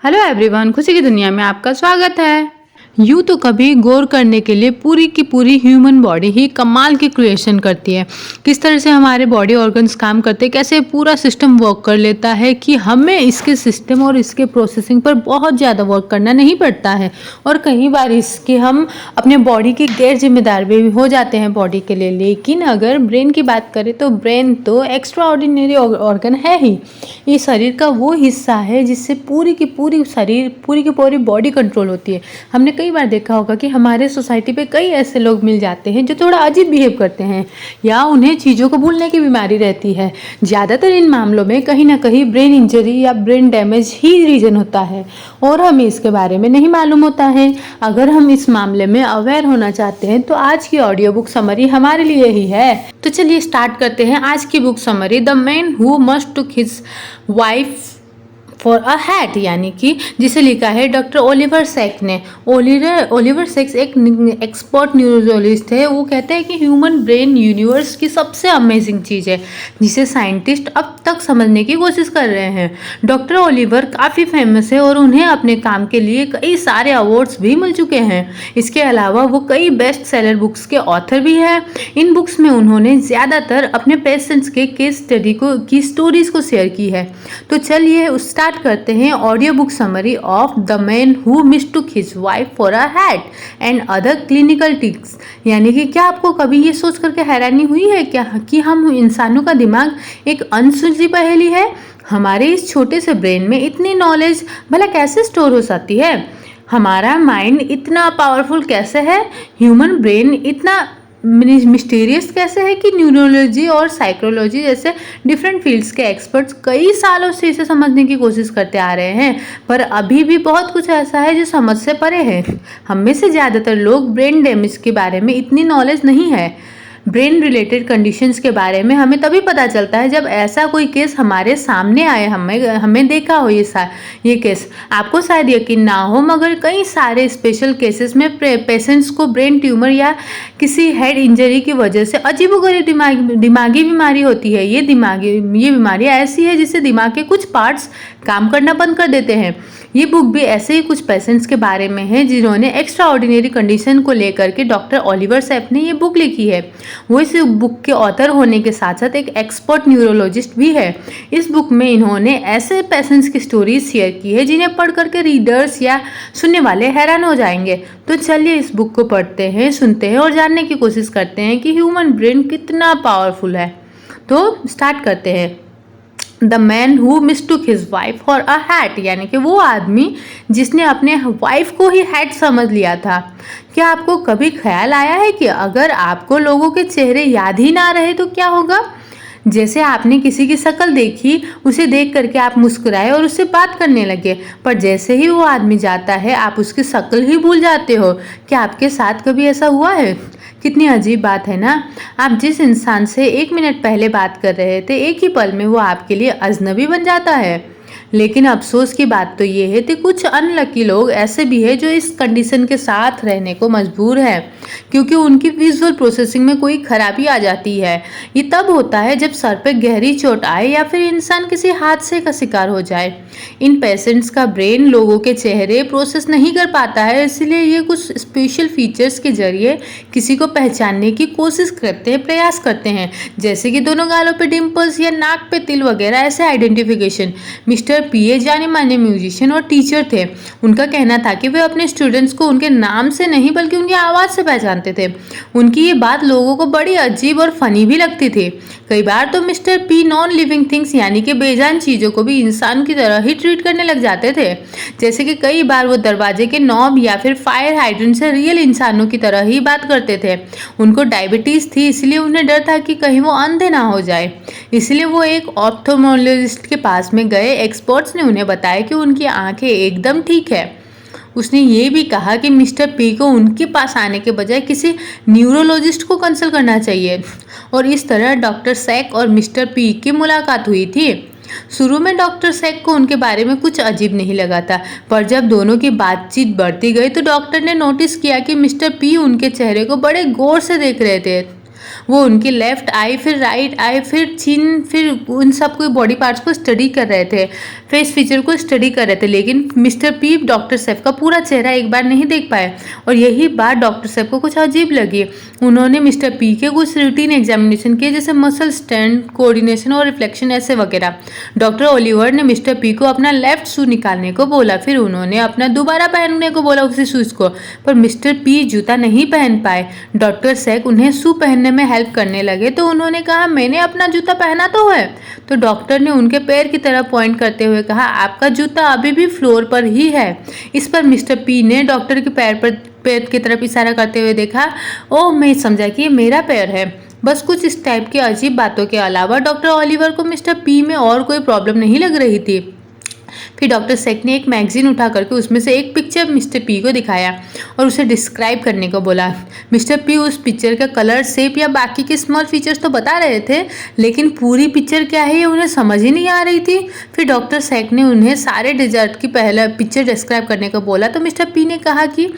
Hello everyone, खुशी की दुनिया में आपका स्वागत है। यूँ तो कभी गौर करने के लिए पूरी की पूरी ह्यूमन बॉडी ही कमाल की क्रिएशन करती है। किस तरह से हमारे बॉडी ऑर्गन्स काम करते हैं, कैसे पूरा सिस्टम वर्क कर लेता है कि हमें इसके सिस्टम और इसके प्रोसेसिंग पर बहुत ज़्यादा वर्क करना नहीं पड़ता है। और कई बार इसके हम अपने बॉडी के गैर जिम्मेदार भी हो जाते हैं बॉडी के लिए। लेकिन अगर ब्रेन की बात करें तो ब्रेन तो एक्स्ट्रा ऑर्डिनरी ऑर्गन है ही। ये शरीर का वो हिस्सा है जिससे पूरी की पूरी शरीर, पूरी की पूरी बॉडी कंट्रोल होती है। हमने कई बार देखा होगा कि हमारे सोसाइटी पे कई ऐसे लोग मिल जाते हैं जो थोड़ा अजीब बिहेव करते हैं या उन्हें चीज़ों को भूलने की बीमारी रहती है। ज़्यादातर इन मामलों में कहीं ना कहीं ब्रेन इंजरी या ब्रेन डैमेज ही रीजन होता है और हमें इसके बारे में नहीं मालूम होता है। अगर हम इस मामले में अवेयर होना चाहते हैं तो आज की ऑडियो बुक समरी हमारे लिए ही है। तो चलिए स्टार्ट करते हैं आज की book summary. The man who must took his wife for a hat, यानी कि जिसे लिखा है डॉक्टर ओलिवर सैक ने। ओलिवर सैक्स एक एक्सपर्ट न्यूरोलॉजिस्ट है। वो कहते हैं कि ह्यूमन ब्रेन यूनिवर्स की सबसे अमेजिंग चीज़ है जिसे साइंटिस्ट अब तक समझने की कोशिश कर रहे हैं। डॉक्टर ओलिवर काफ़ी फेमस है और उन्हें अपने काम के लिए कई सारे अवार्ड्स भी मिल चुके हैं। इसके अलावा वो कई बेस्ट सेलर बुक्स के ऑथर भी है। इन बुक्स में उन्होंने ज़्यादातर अपने पेशेंट्स के केस स्टडी की स्टोरीज को शेयर की है। तो चलिए स्टार्ट करते हैं audio book summary of the man who mistook his wife for a hat and other clinical tics. यानी कि क्या आपको कभी ये सोच करके हैरानी हुई है क्या कि हम इंसानों का दिमाग एक अनसुलझी पहेली है। हमारे इस छोटे से ब्रेन में इतनी नॉलेज भला कैसे स्टोर हो सकती है। हमारा माइंड इतना पावरफुल कैसे है। ह्यूमन ब्रेन इतना मिस्टीरियस कैसे है कि न्यूरोलॉजी और साइकोलॉजी जैसे डिफरेंट फील्ड्स के एक्सपर्ट्स कई सालों से इसे समझने की कोशिश करते आ रहे हैं, पर अभी भी बहुत कुछ ऐसा है जो समझ से परे है। हम में से ज़्यादातर लोग ब्रेन डैमेज के बारे में इतनी नॉलेज नहीं है। ब्रेन रिलेटेड कंडीशंस के बारे में हमें तभी पता चलता है जब ऐसा कोई केस हमारे सामने आए, हमें देखा हो ये केस। आपको शायद यकीन ना हो मगर कई सारे स्पेशल केसेस में पेशेंट्स को ब्रेन ट्यूमर या किसी हेड इंजरी की वजह से अजीबोगरीब दिमागी बीमारी होती है। ये बीमारी ऐसी है जिससे दिमाग के कुछ पार्ट्स काम करना बंद कर देते हैं। ये बुक भी ऐसे ही कुछ पेशेंट्स के बारे में है जिन्होंने एक्स्ट्रा ऑर्डिनरी कंडीशन को लेकर के डॉक्टर ओलिवर सैक ने ये बुक लिखी है। वो इस बुक के ऑथर होने के साथ साथ एक एक्सपर्ट न्यूरोलॉजिस्ट भी है। इस बुक में इन्होंने ऐसे पेशेंट्स की स्टोरीज शेयर की है जिन्हें पढ़ करके रीडर्स या सुनने वाले हैरान हो जाएंगे। तो चलिए इस बुक को पढ़ते हैं, सुनते हैं और जानने की कोशिश करते हैं कि ह्यूमन ब्रेन कितना पावरफुल है। तो स्टार्ट करते हैं। The man who mistook his wife for a hat, यानी कि वो आदमी जिसने अपने वाइफ को ही हैट समझ लिया था। क्या आपको कभी ख्याल आया है कि अगर आपको लोगों के चेहरे याद ही ना रहे तो क्या होगा। जैसे आपने किसी की शक्ल देखी, उसे देख करके आप मुस्कुराए और उससे बात करने लगे, पर जैसे ही वो आदमी जाता है आप उसकी शक्ल ही भूल जाते हो। क्या आपके साथ कभी ऐसा हुआ है। कितनी अजीब बात है ना। आप जिस इंसान से 1 मिनट पहले बात कर रहे थे, एक ही पल में वो आपके लिए अजनबी बन जाता है। लेकिन अफसोस की बात तो ये है कि कुछ अनलकी लोग ऐसे भी हैं जो इस कंडीशन के साथ रहने को मजबूर है क्योंकि उनकी विजुअल प्रोसेसिंग में कोई खराबी आ जाती है। ये तब होता है जब सर पे गहरी चोट आए या फिर इंसान किसी हादसे का शिकार हो जाए। इन पेशेंट्स का ब्रेन लोगों के चेहरे प्रोसेस नहीं कर पाता है, इसलिए ये कुछ स्पेशल फीचर्स के जरिए किसी को पहचानने की कोशिश करते हैं, प्रयास करते हैं, जैसे कि दोनों गालों पे डिम्पल्स या नाक पे तिल वगैरह ऐसे आइडेंटिफिकेशन। मिस्टर पीए जाने माने म्यूजिशियन और टीचर थे। उनका कहना था कि वे अपने स्टूडेंट्स को उनके नाम से नहीं बल्कि उनकी आवाज़ से पहचानते थे। उनकी ये बात लोगों को बड़ी अजीब और फनी भी लगती थी। कई बार तो mister P non living things यानी कि बेजान चीज़ों को भी इंसान की तरह ही ट्रीट करने लग जाते थे। जैसे कि कई बार वो दरवाजे के नॉब या फिर फायर हाइड्रेंट से रियल इंसानों की तरह ही बात करते थे। उनको डायबिटीज़ थी, इसलिए उन्हें डर था कि कहीं वो अंधे ना हो जाए। इसलिए वो एक ऑप्थोमोलॉजिस्ट के पास में गए। एक्सपर्ट्स ने उन्हें बताया कि उनकी आंखें एकदम ठीक है। उसने ये भी कहा कि मिस्टर पी को उनके पास आने के बजाय किसी न्यूरोलॉजिस्ट को कंसल्ट करना चाहिए और इस तरह डॉक्टर सैक और मिस्टर पी की मुलाकात हुई थी। शुरू में डॉक्टर सैक को उनके बारे में कुछ अजीब नहीं लगा था, पर जब दोनों की बातचीत बढ़ती गई तो डॉक्टर ने नोटिस किया कि मिस्टर पी उनके चेहरे को बड़े गौर से देख रहे थे। वो उनकी लेफ्ट आई, फिर राइट आई, फिर चिन, फिर उन सब को बॉडी पार्ट्स को स्टडी कर रहे थे, फेस फीचर को स्टडी कर रहे थे। लेकिन मिस्टर पी डॉक्टर सैफ का पूरा चेहरा एक बार नहीं देख पाए और यही बात डॉक्टर सैफ को कुछ अजीब लगी। उन्होंने मिस्टर पी के कुछ रूटीन एग्जामिनेशन किए, जैसे मसल स्ट्रेंथ, कोऑर्डिनेशन और रिफ्लेक्शन ऐसे वगैरह। डॉक्टर ओलिवर ने मिस्टर पी को अपना लेफ्ट शू निकालने को बोला, फिर उन्होंने अपना दोबारा पहनने को बोला उसी शूज को, पर मिस्टर पी जूता नहीं पहन पाए। डॉक्टर सैक उन्हें शू पहनने में हेल्प करने लगे तो उन्होंने कहा, मैंने अपना जूता पहना तो है। तो डॉक्टर ने उनके पैर की तरफ पॉइंट करते हुए कहा, आपका जूता अभी भी फ्लोर पर ही है। इस पर मिस्टर पी ने डॉक्टर के पैर की तरफ इशारा करते हुए देखा। ओह, मैं समझा कि ये मेरा पैर है। बस कुछ इस टाइप की अजीब बातों के अलावा डॉक्टर ओलिवर को मिस्टर पी में और कोई प्रॉब्लम नहीं लग रही थी। फिर डॉक्टर सेक ने एक मैगजीन उठा करके उसमें से एक पिक्चर मिस्टर पी को दिखाया और उसे डिस्क्राइब करने को बोला। मिस्टर पी उस पिक्चर का कलर, शेप या बाकी के स्मॉल फीचर्स तो बता रहे थे, लेकिन पूरी पिक्चर क्या है ये उन्हें समझ ही नहीं आ रही थी। फिर डॉक्टर सेक ने उन्हें सारे डिजर्ट की पहला पिक्चर डिस्क्राइब करने को बोला तो मिस्टर पी ने कहा कि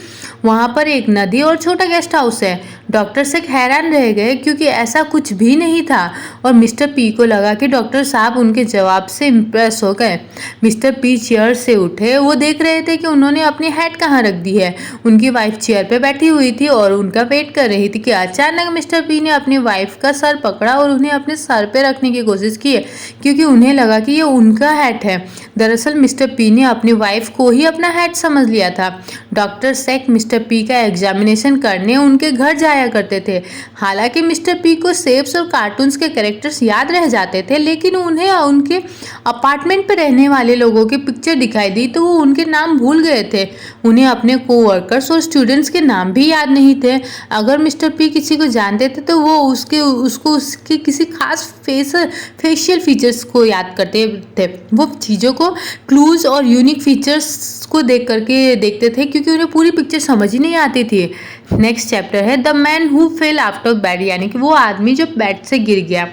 वहाँ पर एक नदी और छोटा गेस्ट हाउस है। डॉक्टर सेक हैरान रह गए क्योंकि ऐसा कुछ भी नहीं था और मिस्टर पी को लगा कि डॉक्टर साहब उनके जवाब से इम्प्रेस हो गए। मिस्टर पी चेयर से उठे, वो देख रहे थे कि उन्होंने अपनी हैट कहाँ रख दी है। उनकी वाइफ चेयर पे बैठी हुई थी और उनका वेट कर रही थी कि अचानक मिस्टर पी ने अपनी वाइफ का सर पकड़ा और उन्हें अपने सर पे रखने की कोशिश की क्योंकि उन्हें लगा कि ये उनका हैट है। दरअसल मिस्टर पी ने अपनी वाइफ को ही अपना हैट समझ लिया था। डॉक्टर सेक मिस्टर पी का एग्जामिनेशन करने उनके घर जाया करते थे। हालांकि मिस्टर पी को शेप्स और कार्टून्स के कैरेक्टर्स याद रह जाते थे, लेकिन उन्हें उनके अपार्टमेंट पे रहने वाले लोगों की पिक्चर दिखाई दी तो वो उनके नाम भूल गए थे। उन्हें अपने कोवर्कर्स और स्टूडेंट्स के नाम भी याद नहीं थे। अगर मिस्टर पी किसी को जानते थे तो वो उसके किसी खास फेशियल फीचर्स को याद करते थे। वो चीज़ों को क्लूज और यूनिक फीचर्स को देखते थे क्योंकि उन्हें पूरी पिक्चर समझ ही नहीं आती थी। नेक्स्ट चैप्टर है the man who fail out of bed, यानी कि वो आदमी जो बेड से गिर गया।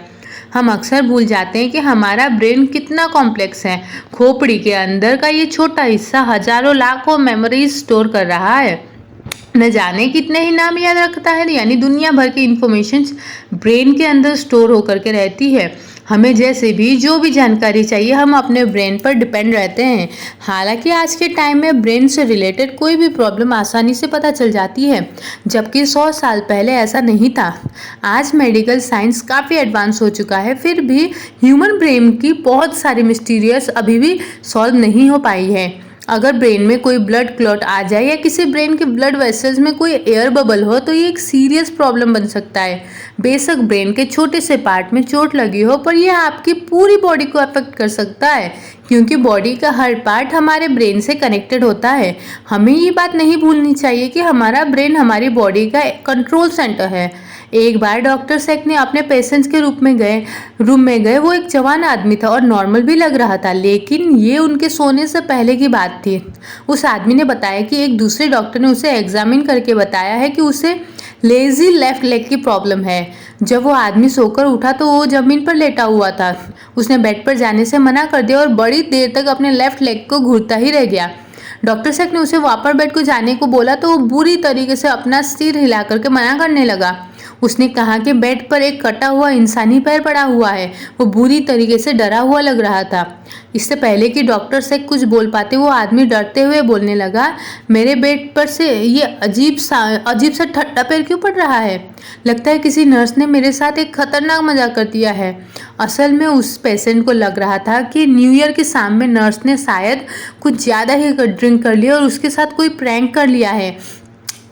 हम अक्सर भूल जाते हैं कि हमारा ब्रेन कितना कॉम्प्लेक्स है। खोपड़ी के अंदर का ये छोटा हिस्सा हजारों लाखों मेमोरीज स्टोर कर रहा है, न जाने कितने ही नाम याद रखता है, यानी दुनिया भर की इंफॉर्मेशन ब्रेन के अंदर स्टोर होकर के रहती है। हमें जैसे भी जो भी जानकारी चाहिए हम अपने ब्रेन पर डिपेंड रहते हैं। हालांकि आज के टाइम में ब्रेन से रिलेटेड कोई भी प्रॉब्लम आसानी से पता चल जाती है, जबकि 100 साल पहले ऐसा नहीं था। आज मेडिकल साइंस काफ़ी एडवांस हो चुका है, फिर भी ह्यूमन ब्रेन की बहुत सारी मिस्टीरियस अभी भी सॉल्व नहीं हो पाई है। अगर ब्रेन में कोई ब्लड क्लॉट आ जाए या किसी ब्रेन के ब्लड वेसल्स में कोई एयर बबल हो तो ये एक सीरियस प्रॉब्लम बन सकता है। बेशक ब्रेन के छोटे से पार्ट में चोट लगी हो, पर यह आपकी पूरी बॉडी को अफेक्ट कर सकता है क्योंकि बॉडी का हर पार्ट हमारे ब्रेन से कनेक्टेड होता है। हमें ये बात नहीं भूलनी चाहिए कि हमारा ब्रेन हमारी बॉडी का कंट्रोल सेंटर है। एक बार डॉक्टर सेक ने अपने पेशेंट्स के रूम में गए। वो एक जवान आदमी था और नॉर्मल भी लग रहा था, लेकिन ये उनके सोने से पहले की बात थी। उस आदमी ने बताया कि एक दूसरे डॉक्टर ने उसे एग्जामिन करके बताया है कि उसे लेजी लेफ्ट लेग की प्रॉब्लम है। जब वो आदमी सोकर उठा तो वो जमीन पर लेटा हुआ था। उसने बेड पर जाने से मना कर दिया और बड़ी देर तक अपने लेफ्ट लेग को घूरता ही रह गया। डॉक्टर सेक ने उसे वापस बेड को जाने को बोला तो वो बुरी तरीके से अपना सिर हिला करके मना करने लगा। उसने कहा कि बेड पर एक कटा हुआ इंसानी पैर पड़ा हुआ है। वो बुरी तरीके से डरा हुआ लग रहा था। इससे पहले कि डॉक्टर सेक कुछ बोल पाते वो आदमी डरते हुए बोलने लगा, मेरे बेड पर से ये अजीब सा ठट्टा पैर क्यों पड़ रहा है? लगता है किसी नर्स ने मेरे साथ एक खतरनाक मजाक कर दिया है। असल में उस पेशेंट को लग रहा था कि न्यू ईयर के शाम में नर्स ने शायद कुछ ज़्यादा ही ड्रिंक कर लिया और उसके साथ कोई प्रैंक कर लिया है।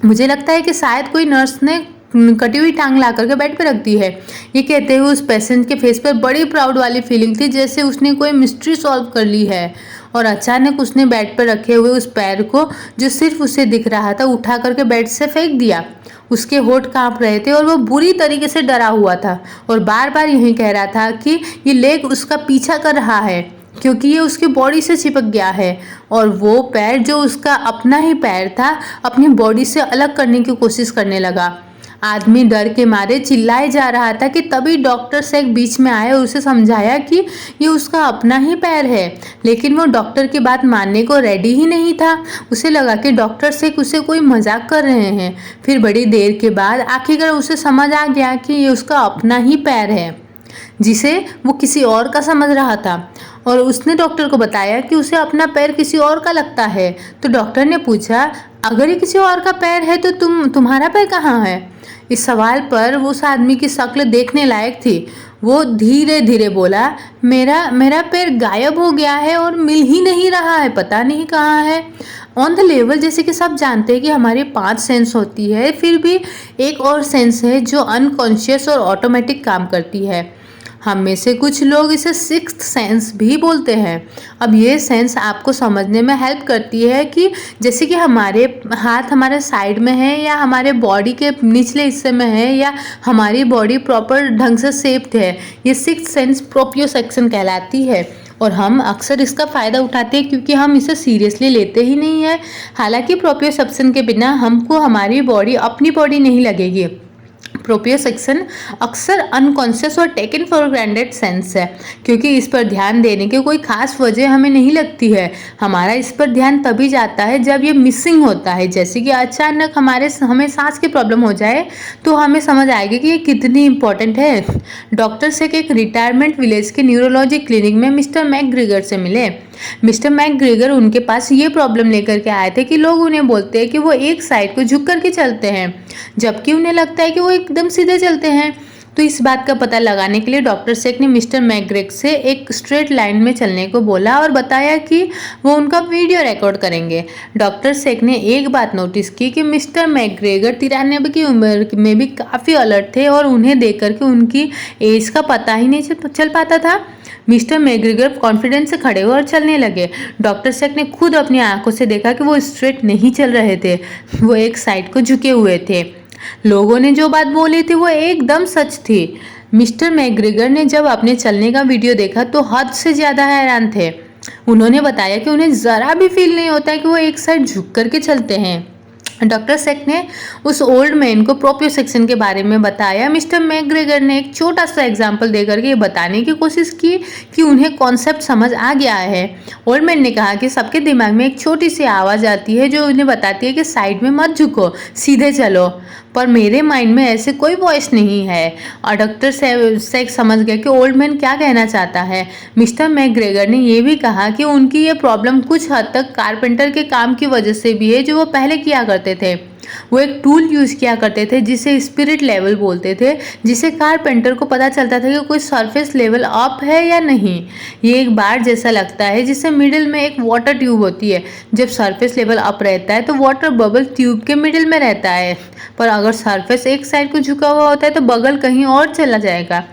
मुझे लगता है कि शायद कोई नर्स ने कटी हुई टांग ला करके बेड पे रख दी है। ये कहते हुए उस पेशेंट के फेस पर बड़ी प्राउड वाली फीलिंग थी, जैसे उसने कोई मिस्ट्री सॉल्व कर ली है। और अचानक उसने बेड पर रखे हुए उस पैर को, जो सिर्फ उसे दिख रहा था, उठा करके बेड से फेंक दिया। उसके होठ कांप रहे थे और वो बुरी तरीके से डरा हुआ था और बार बार यही कह रहा था कि ये लेग उसका पीछा कर रहा है क्योंकि ये उसकी बॉडी से चिपक गया है और वो पैर जो उसका अपना ही पैर था अपनी बॉडी से अलग करने की कोशिश करने लगा। आदमी डर के मारे चिल्लाए जा रहा था कि तभी डॉक्टर सेक बीच में आए और उसे समझाया कि ये उसका अपना ही पैर है। लेकिन वो डॉक्टर की बात मानने को रेडी ही नहीं था। उसे लगा कि डॉक्टर सेक उसे कोई मजाक कर रहे हैं। फिर बड़ी देर के बाद आखिरकार उसे समझ आ गया कि ये उसका अपना ही पैर है, जिसे वो किसी और का समझ रहा था। और उसने डॉक्टर को बताया कि उसे अपना पैर किसी और का लगता है। तो डॉक्टर ने पूछा, अगर ये किसी और का पैर है तो तुम्हारा पैर कहाँ है? इस सवाल पर उस आदमी की शक्ल देखने लायक थी। वो धीरे धीरे बोला, मेरा पैर गायब हो गया है और मिल ही नहीं रहा है, पता नहीं कहाँ है। ऑन द लेवल, जैसे कि सब जानते हैं कि हमारी 5 सेंस होती है, फिर भी एक और सेंस है जो अनकॉन्शियस और ऑटोमेटिक काम करती है। हम में से कुछ लोग इसे सिक्स्थ सेंस भी बोलते हैं। अब ये सेंस आपको समझने में हेल्प करती है कि जैसे कि हमारे हाथ हमारे साइड में है या हमारे बॉडी के निचले हिस्से में है या हमारी बॉडी प्रॉपर ढंग से शेप्ड है। ये सिक्स्थ सेंस प्रोप्रियोसेप्शन कहलाती है और हम अक्सर इसका फ़ायदा उठाते हैं क्योंकि हम इसे सीरियसली लेते ही नहीं है। हालांकि प्रोप्रियोसेप्शन के बिना हमको हमारी बॉडी अपनी बॉडी नहीं लगेगी। प्रोप्रियोसेप्शन अक्सर अनकॉन्शियस और टेकन फॉर ग्रांटेड सेंस है क्योंकि इस पर ध्यान देने की कोई खास वजह हमें नहीं लगती है। हमारा इस पर ध्यान तभी जाता है जब ये मिसिंग होता है। जैसे कि अचानक हमें सांस की प्रॉब्लम हो जाए तो हमें समझ आएगी कि ये कितनी इंपॉर्टेंट है। डॉक्टर से एक रिटायरमेंट विलेज के न्यूरोलॉजी क्लिनिक में मिस्टर मैकग्रेगर से मिले। मिस्टर मैकग्रेगर उनके पास ये प्रॉब्लम लेकर के आए थे कि लोग उन्हें बोलते हैं कि वो एक साइड को झुक करके चलते हैं जबकि उन्हें लगता है कि वो एकदम सीधे चलते हैं। तो इस बात का पता लगाने के लिए डॉक्टर सेक ने मिस्टर मैकग्रेगर से एक स्ट्रेट लाइन में चलने को बोला और बताया कि वो उनका वीडियो रिकॉर्ड करेंगे। डॉक्टर सेक ने एक बात नोटिस की कि मिस्टर मैकग्रेगर 93 की उम्र में भी काफ़ी अलर्ट थे और उन्हें देख करके उनकी एज का पता ही नहीं चल पाता था। मिस्टर मैकग्रेगर कॉन्फिडेंस से खड़े हुए और चलने लगे। डॉक्टर सेक ने खुद अपनी आंखों से देखा कि वो स्ट्रेट नहीं चल रहे थे, वो एक साइड को झुके हुए थे। लोगों ने जो बात बोली थी वो एकदम सच थी। मिस्टर मैकग्रेगर ने जब अपने चलने का वीडियो देखा तो हद से ज़्यादा हैरान थे। उन्होंने बताया कि उन्हें ज़रा भी फील नहीं होता कि वो एक साइड झुक करके चलते हैं। डॉक्टर सेक ने उस ओल्ड मैन को प्रोप्रियोसेप्शन के बारे में बताया। मिस्टर मैकग्रेगर ने एक छोटा सा एग्जाम्पल देकर के ये बताने की कोशिश की कि उन्हें कॉन्सेप्ट समझ आ गया है। ओल्ड मैन ने कहा कि सबके दिमाग में एक छोटी सी आवाज़ आती है जो उन्हें बताती है कि साइड में मत झुको, सीधे चलो, पर मेरे माइंड में ऐसे कोई वॉइस नहीं है। और डॉक्टर सेक समझ गया कि ओल्ड मैन क्या कहना चाहता है। मिस्टर मैकग्रेगर ने यह भी कहा कि उनकी ये प्रॉब्लम कुछ हद तक कारपेंटर के काम की वजह से भी है जो वो पहले किया करते थे। वो एक टूल यूज किया करते थे जिसे स्पिरिट लेवल बोलते थे, जिसे कारपेंटर को पता चलता था कि कोई सरफेस लेवल अप है या नहीं। ये एक बार जैसा लगता है जिससे मिडिल में एक वाटर ट्यूब होती है। जब सरफेस लेवल अप रहता है तो वाटर बबल ट्यूब के मिडिल में रहता है, पर अगर सरफेस एक साइड को झुका हुआ होता है तो बगल कहीं और चला जाएगा।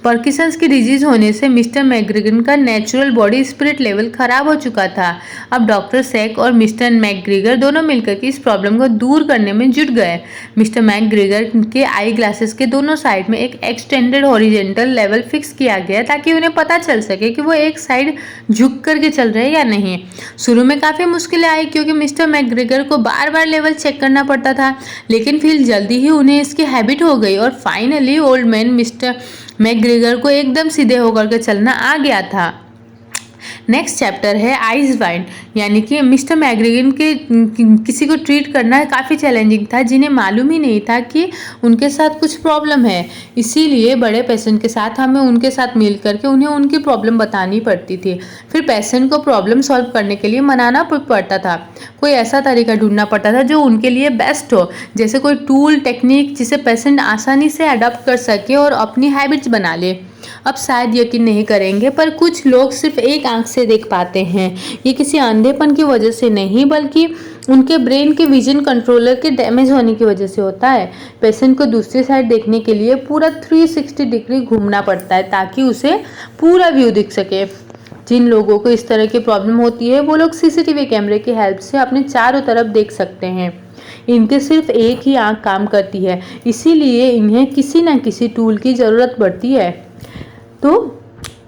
पार्किंसंस की डिजीज होने से मिस्टर मैकग्रेगर का नेचुरल बॉडी स्पिरिट लेवल खराब हो चुका था। अब डॉक्टर सेक और मिस्टर मैकग्रेगर दोनों मिलकर के इस प्रॉब्लम को दूर करने में जुट गए। मिस्टर मैकग्रेगर के आई ग्लासेस के दोनों साइड में एक एक्सटेंडेड हॉरिजॉन्टल लेवल फिक्स किया गया ताकि उन्हें पता चल सके कि वो एक साइड झुक करके चल रहे हैं या नहीं। शुरू में काफ़ी मुश्किलें आई क्योंकि मिस्टर मैकग्रेगर को बार बार लेवल चेक करना पड़ता था, लेकिन फिर जल्दी ही उन्हें इसकी हैबिट हो गई और finally old man mister McGregor को एकदम सीधे होकर के चलना आ गया था। नेक्स्ट चैप्टर है आइज वाइड, यानी कि मिस्टर मैकग्रेगर के किसी को ट्रीट करना काफ़ी चैलेंजिंग था जिन्हें मालूम ही नहीं था कि उनके साथ कुछ प्रॉब्लम है। इसीलिए बड़े पेशेंट के साथ हमें उनके साथ मिल करके उन्हें उनकी प्रॉब्लम बतानी पड़ती थी। फिर पेशेंट को प्रॉब्लम सॉल्व करने के लिए मनाना पड़ता था। कोई ऐसा तरीका ढूंढना पड़ता था जो उनके लिए बेस्ट हो, जैसे कोई टूल टेक्निक जिसे पेशेंट आसानी से अडॉप्ट कर सके और अपनी हैबिट्स बना ले। अब शायद यकीन नहीं करेंगे पर कुछ लोग सिर्फ एक आंख से देख पाते हैं। ये किसी अंधेपन की वजह से नहीं बल्कि उनके ब्रेन के विजन कंट्रोलर के डैमेज होने की वजह से होता है। पेशेंट को दूसरी साइड देखने के लिए पूरा 360 डिग्री घूमना पड़ता है ताकि उसे पूरा व्यू दिख सके। जिन लोगों को इस तरह की प्रॉब्लम होती है वो लोग सीसीटीवी कैमरे की हेल्प से अपने चारों तरफ देख सकते हैं। इनके सिर्फ एक ही आंख काम करती है, इसीलिए इन्हें किसी न किसी टूल की ज़रूरत पड़ती है। तो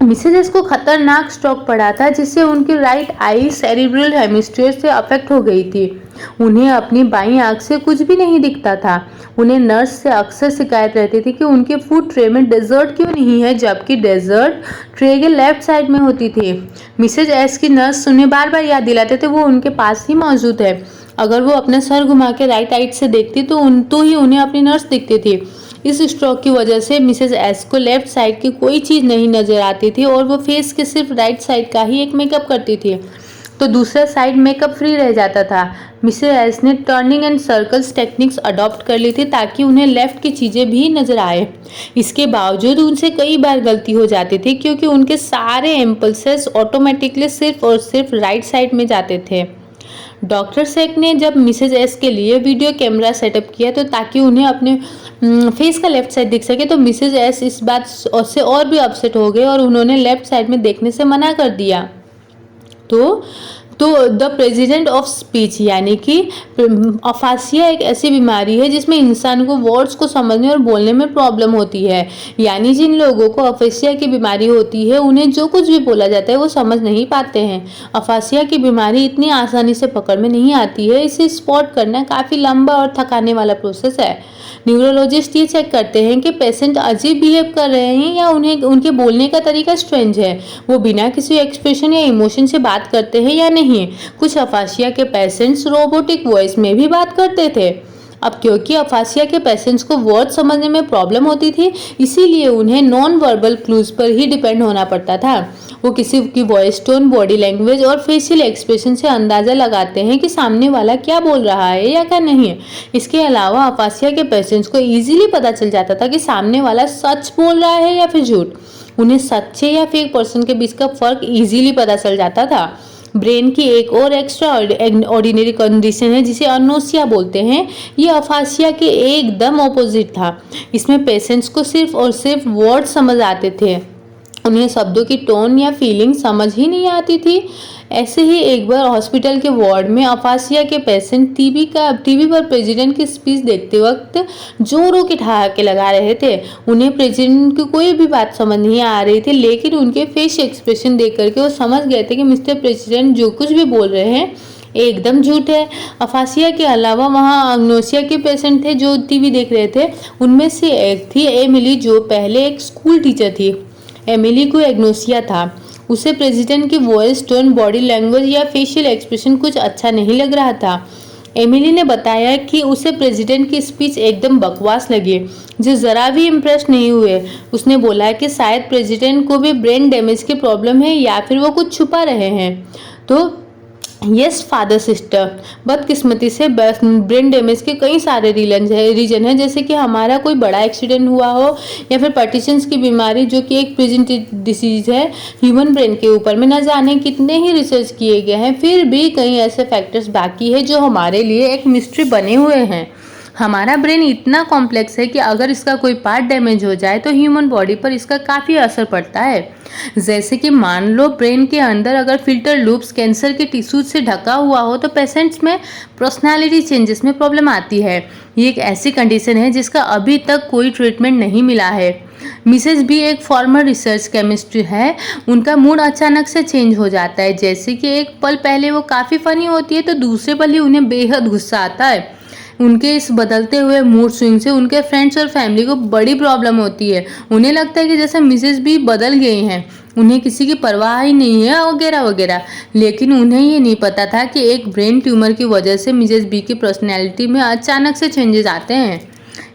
मिसेज एस को खतरनाक स्ट्रोक पड़ा था जिससे उनकी राइट आई सेरिब्रल हेमिस्फीयर से अफेक्ट हो गई थी। उन्हें अपनी बाईं आंख से कुछ भी नहीं दिखता था। उन्हें नर्स से अक्सर शिकायत रहती थी कि उनके फूड ट्रे में डेजर्ट क्यों नहीं है, जबकि डेजर्ट ट्रे के लेफ्ट साइड में होती थी। मिसेज एस की नर्स उन्हें बार बार याद दिलाते थे वो उनके पास ही मौजूद है। अगर वो अपना सर घुमा के राइट साइड से देखती तो ही उन्हें अपनी नर्स दिखती थी। इस स्ट्रोक की वजह से मिसेज एस को लेफ्ट साइड की कोई चीज़ नहीं नजर आती थी और वो फेस के सिर्फ राइट साइड का ही एक मेकअप करती थी, तो दूसरा साइड मेकअप फ्री रह जाता था। मिसेज एस ने turning and circles techniques adopt कर ली थी ताकि उन्हें लेफ्ट की चीज़ें भी नजर आए। इसके बावजूद उनसे कई बार गलती हो जाती थी क्योंकि उनके सारे इम्पल्सेस ऑटोमेटिकली सिर्फ और सिर्फ राइट साइड में जाते थे। डॉक्टर सेक ने जब मिसेज एस के लिए वीडियो कैमरा सेटअप किया तो ताकि उन्हें अपने फेस का लेफ्ट साइड दिख सके, तो मिसेज एस इस बात से और भी अपसेट हो गए और उन्होंने लेफ्ट साइड में देखने से मना कर दिया। तो द प्रेसिडेंट ऑफ स्पीच यानी कि अफासिया एक ऐसी बीमारी है जिसमें इंसान को वर्ड्स को समझने और बोलने में प्रॉब्लम होती है। यानी जिन लोगों को अफासिया की बीमारी होती है उन्हें जो कुछ भी बोला जाता है वो समझ नहीं पाते हैं। अफासिया की बीमारी इतनी आसानी से पकड़ में नहीं आती है, इसे स्पॉट करना काफ़ी लंबा और थकाने वाला प्रोसेस है। न्यूरोलॉजिस्ट ये चेक करते हैं कि पेशेंट अजीब बिहेव कर रहे हैं या उन्हें उनके बोलने का तरीका स्ट्रेंज है, वो बिना किसी एक्सप्रेशन या इमोशन से बात करते हैं या नहीं। कुछ अफासिया के पेशेंट्स रोबोटिक वॉइस में भी बात करते थे। अब क्योंकि अफासिया के पेशेंट्स को वर्ड समझने में प्रॉब्लम होती थी, इसीलिए उन्हें नॉन वर्बल क्लूज पर ही डिपेंड होना पड़ता था। वो किसी की वॉइस टोन, बॉडी लैंग्वेज और फेशियल एक्सप्रेशन से अंदाज़ा लगाते हैं कि सामने वाला क्या बोल रहा है या क्या नहीं है। इसके अलावा अफासिया के पेशेंट्स को इजीली पता चल जाता था कि सामने वाला सच बोल रहा है या फिर झूठ। उन्हें सच्चे या फेक पर्सन के बीच का फर्क इजीली पता चल जाता था। ब्रेन की एक और एक्स्ट्रा ऑर्डिनरी कंडीशन है जिसे अनोसिया बोलते हैं। ये अफासिया के एकदम ऑपोजिट था। इसमें पेशेंट्स को सिर्फ और सिर्फ वर्ड समझ आते थे, उन्हें शब्दों की टोन या फीलिंग समझ ही नहीं आती थी। ऐसे ही एक बार हॉस्पिटल के वार्ड में अफासिया के पेशेंट टीवी पर प्रेसिडेंट की स्पीच देखते वक्त जोरों के ठहाके लगा रहे थे। उन्हें प्रेसिडेंट की कोई भी बात समझ नहीं आ रही थी, लेकिन उनके फेस एक्सप्रेशन देख करके वो समझ गए थे कि मिस्टर प्रेसिडेंट जो कुछ भी बोल रहे हैं एकदम झूठ है। अफासिया के अलावा वहाँ अग्नोसिया के पेशेंट थे जो टीवी देख रहे थे। उनमें से एक थी एमिली, जो पहले एक स्कूल टीचर थी। एमिली को एग्नोसिया था। उसे प्रेसिडेंट की वॉइस टोन, बॉडी लैंग्वेज या फेशियल एक्सप्रेशन कुछ अच्छा नहीं लग रहा था। एमिली ने बताया कि उसे प्रेसिडेंट की स्पीच एकदम बकवास लगी, जो ज़रा भी इम्प्रेस नहीं हुए। उसने बोला कि शायद प्रेसिडेंट को भी ब्रेन डैमेज की प्रॉब्लम है या फिर वो कुछ छुपा रहे हैं। तो यस फादर सिस्टर, बदकिस्मती से ब्रेन डैमेज के कई सारे रीजन है, जैसे कि हमारा कोई बड़ा एक्सीडेंट हुआ हो या फिर पार्टिशंस की बीमारी जो कि एक प्रेजेंट डिसीज है ह्यूमन ब्रेन के ऊपर में। न जाने कितने ही रिसर्च किए गए हैं, फिर भी कई ऐसे फैक्टर्स बाकी है जो हमारे लिए एक मिस्ट्री बने हुए हैं। हमारा ब्रेन इतना कॉम्प्लेक्स है कि अगर इसका कोई पार्ट डैमेज हो जाए तो ह्यूमन बॉडी पर इसका काफ़ी असर पड़ता है। जैसे कि मान लो ब्रेन के अंदर अगर फिल्टर लूप्स कैंसर के टिश्यूज से ढका हुआ हो तो पेशेंट्स में पर्सनालिटी चेंजेस में प्रॉब्लम आती है। ये एक ऐसी कंडीशन है जिसका अभी तक कोई ट्रीटमेंट नहीं मिला है। मिसेज भी एक फॉर्मर रिसर्च केमिस्ट्री है। उनका मूड अचानक से चेंज हो जाता है, जैसे कि एक पल पहले वो काफ़ी फनी होती है तो दूसरे पल ही उन्हें बेहद गुस्सा आता है। उनके इस बदलते हुए मूड स्विंग से उनके फ्रेंड्स और फैमिली को बड़ी प्रॉब्लम होती है। उन्हें लगता है कि जैसे मिसेज भी बदल गई हैं, उन्हें किसी की परवाह ही नहीं है वगैरह वगैरह। लेकिन उन्हें ये नहीं पता था कि एक ब्रेन ट्यूमर की वजह से मिसेज बी की पर्सनैलिटी में अचानक से चेंजेस आते हैं।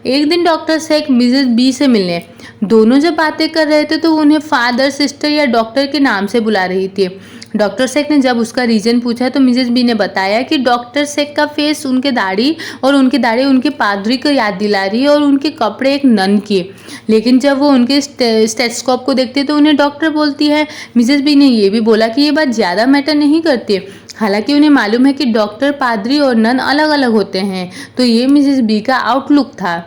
एक दिन डॉक्टर सेक मिसेज बी से मिलने, दोनों जब बातें कर रहे थे तो उन्हें फादर, सिस्टर या डॉक्टर के नाम से बुला रही थी। डॉक्टर सेक ने जब उसका रीज़न पूछा तो मिसेज बी ने बताया कि डॉक्टर सेक का फेस उनकी दाढ़ी उनके पादरी को याद दिला रही है और उनके कपड़े एक नन की। लेकिन जब वो उनके स्टेथोस्कोप को देखते तो उन्हें डॉक्टर बोलती है। मिसेज बी ने ये भी बोला कि ये बात ज़्यादा मैटर नहीं करती, हालांकि उन्हें मालूम है कि डॉक्टर, पादरी और नन अलग अलग होते हैं। तो ये मिसेज बी का आउटलुक था।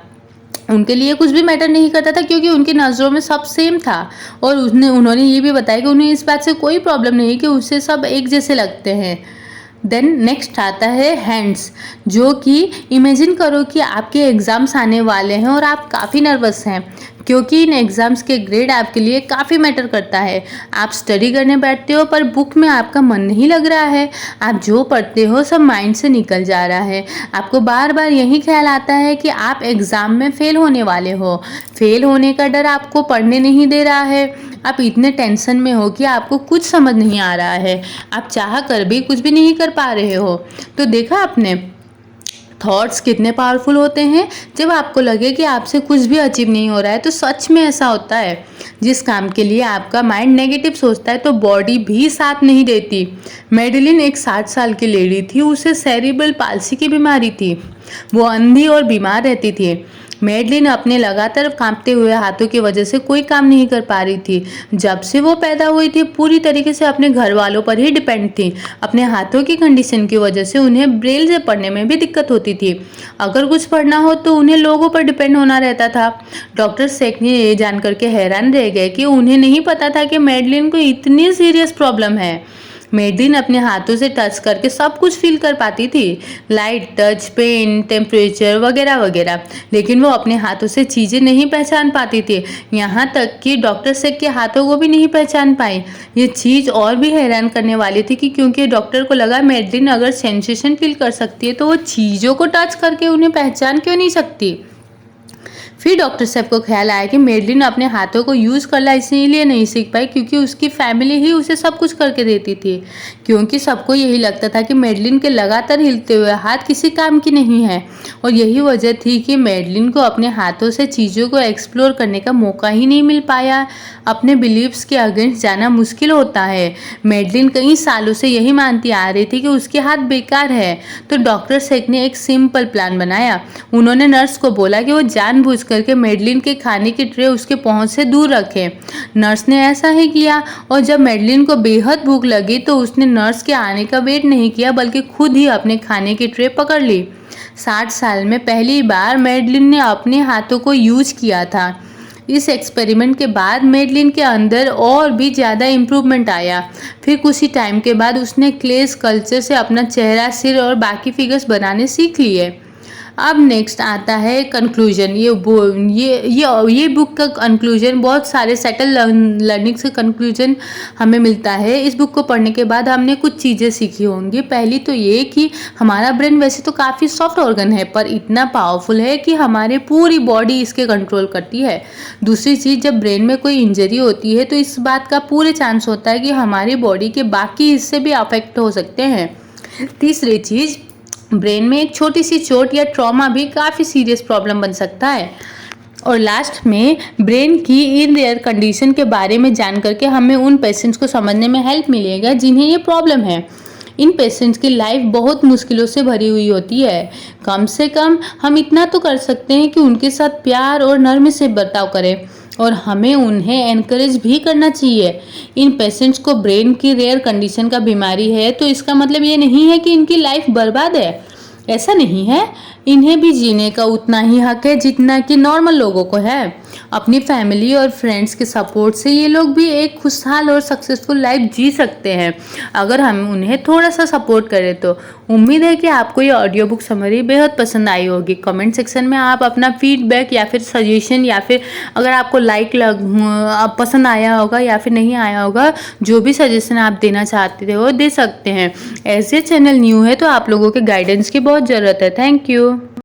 उनके लिए कुछ भी मैटर नहीं करता था क्योंकि उनकी नज़रों में सब सेम था। और उन्होंने ये भी बताया कि उन्हें इस बात से कोई प्रॉब्लम नहीं कि उससे सब एक जैसे लगते हैं। देन नेक्स्ट आता है हैंड्स, जो कि इमेजिन करो कि आपके एग्ज़ाम्स आने वाले हैं और आप काफ़ी नर्वस हैं। क्योंकि इन एग्ज़ाम्स के ग्रेड आपके लिए काफ़ी मैटर करता है। आप स्टडी करने बैठते हो पर बुक में आपका मन नहीं लग रहा है, आप जो पढ़ते हो सब माइंड से निकल जा रहा है। आपको बार बार यही ख्याल आता है कि आप एग्ज़ाम में फ़ेल होने वाले हो। फ़ेल होने का डर आपको पढ़ने नहीं दे रहा है। आप इतने टेंशन में हो कि आपको कुछ समझ नहीं आ रहा है। आप चाह कर भी कुछ भी नहीं कर पा रहे हो। तो देखा आपने, थॉट्स कितने पावरफुल होते हैं। जब आपको लगे कि आपसे कुछ भी अचीव नहीं हो रहा है तो सच में ऐसा होता है। जिस काम के लिए आपका माइंड नेगेटिव सोचता है तो बॉडी भी साथ नहीं देती। मेडलिन एक 60 साल की लेडी थी, उसे सेरिब्रल पाल्सी की बीमारी थी। वो अंधी और बीमार रहती थी। मेडलिन अपने लगातार कांपते हुए हाथों की वजह से कोई काम नहीं कर पा रही थी। जब से वो पैदा हुई थी पूरी तरीके से अपने घर वालों पर ही डिपेंड थी। अपने हाथों की कंडीशन की वजह से उन्हें ब्रेल से पढ़ने में भी दिक्कत होती थी। अगर कुछ पढ़ना हो तो उन्हें लोगों पर डिपेंड होना रहता था। डॉक्टर सेकने ये जानकर के हैरान रह गए कि उन्हें नहीं पता था कि मेडलिन को इतनी सीरियस प्रॉब्लम है। मेडलिन अपने हाथों से टच करके सब कुछ फील कर पाती थी, लाइट टच, पेन, टेम्परेचर वगैरह वगैरह, लेकिन वो अपने हाथों से चीज़ें नहीं पहचान पाती थी। यहाँ तक कि डॉक्टर सेक के हाथों को भी नहीं पहचान पाई। ये चीज़ और भी हैरान करने वाली थी कि क्योंकि डॉक्टर को लगा मेडलिन अगर सेंसेशन फील कर सकती है तो वो चीज़ों को टच करके उन्हें पहचान क्यों नहीं सकती। फिर डॉक्टर साहब को ख्याल आया कि मेडलिन अपने हाथों को यूज़ करना इसीलिए नहीं सीख पाई क्योंकि उसकी फैमिली ही उसे सब कुछ करके देती थी। क्योंकि सबको यही लगता था कि मेडलिन के लगातार हिलते हुए हाथ किसी काम की नहीं है, और यही वजह थी कि मेडलिन को अपने हाथों से चीज़ों को एक्सप्लोर करने का मौका ही नहीं मिल पाया। अपने बिलीव्स के अगेंस्ट जाना मुश्किल होता है। मेडलिन कई सालों से यही मानती आ रही थी कि उसके हाथ बेकार है। तो डॉक्टर सेक ने एक सिंपल प्लान बनाया। उन्होंने नर्स को बोला कि वो जानबूझ करके मेडलिन के खाने की ट्रे उसके पहुंच से दूर रखे। नर्स ने ऐसा ही किया, और जब मेडलिन को बेहद भूख लगी तो उसने नर्स के आने का वेट नहीं किया बल्कि खुद ही अपने खाने की ट्रे पकड़ ली। 60 साल में पहली बार मेडलिन ने अपने हाथों को यूज किया था। इस एक्सपेरिमेंट के बाद मेडलिन के अंदर और भी ज़्यादा इम्प्रूवमेंट आया। फिर कुछ ही टाइम के बाद उसने क्ले स्कल्पचर से अपना चेहरा, सिर और बाकी फिगर्स बनाने सीख लिए। अब नेक्स्ट आता है कंक्लूजन। ये बुक का कंक्लूजन बहुत सारे सेटल लर्निंग से कंक्लूजन हमें मिलता है। इस बुक को पढ़ने के बाद हमने कुछ चीज़ें सीखी होंगी। पहली तो ये कि हमारा ब्रेन वैसे तो काफ़ी सॉफ्ट ऑर्गन है पर इतना पावरफुल है कि हमारी पूरी बॉडी इसके कंट्रोल करती है। दूसरी चीज़, जब ब्रेन में कोई इंजरी होती है तो इस बात का पूरे चांस होता है कि हमारी बॉडी के बाकी हिस्से भी अफेक्ट हो सकते हैं। तीसरी चीज़, ब्रेन में एक छोटी सी चोट या ट्रॉमा भी काफ़ी सीरियस प्रॉब्लम बन सकता है। और लास्ट में, ब्रेन की इन रेयर कंडीशन के बारे में जान करके हमें उन पेशेंट्स को समझने में हेल्प मिलेगा जिन्हें ये प्रॉब्लम है। इन पेशेंट्स की लाइफ बहुत मुश्किलों से भरी हुई होती है। कम से कम हम इतना तो कर सकते हैं कि उनके साथ प्यार और नरमी से बर्ताव करें, और हमें उन्हें एनकरेज भी करना चाहिए। इन पेशेंट्स को ब्रेन की रेयर कंडीशन का बीमारी है तो इसका मतलब ये नहीं है कि इनकी लाइफ बर्बाद है। ऐसा नहीं है, इन्हें भी जीने का उतना ही हक है जितना कि नॉर्मल लोगों को है। अपनी फैमिली और फ्रेंड्स के सपोर्ट से ये लोग भी एक खुशहाल और सक्सेसफुल लाइफ जी सकते हैं अगर हम उन्हें थोड़ा सा सपोर्ट करें तो। उम्मीद है कि आपको ये ऑडियो बुक समरी बेहद पसंद आई होगी। कमेंट सेक्शन में आप अपना फीडबैक या फिर सजेशन, या फिर अगर आपको पसंद आया होगा या फिर नहीं आया होगा, जो भी सजेशन आप देना चाहते हो दे सकते हैं। ऐसे चैनल न्यू है तो आप लोगों के गाइडेंस की बहुत ज़रूरत है। Thank you.